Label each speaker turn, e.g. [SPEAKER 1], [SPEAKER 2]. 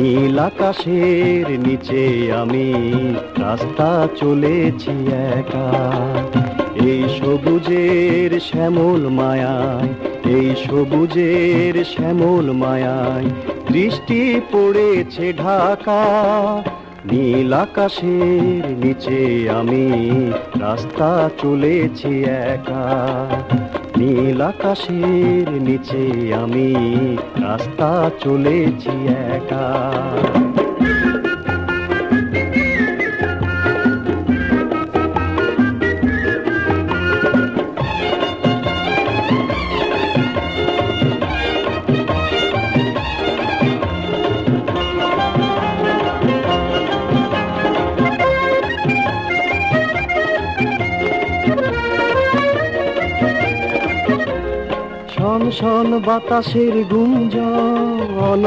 [SPEAKER 1] নীল আকাশের নিচে আমি রাস্তা চলেছি একা। এই সবুজের শ্যামল মায়ায়, এই সবুজের শ্যামল মায়ায় দৃষ্টি পড়েছে ঢাকা। নীল আকাশের নিচে আমি রাস্তা চলেছি একা। নীল আকাশের নিচে আমি রাস্তা চলেছি একা। শন শন বাতাসের গুঞ্জন,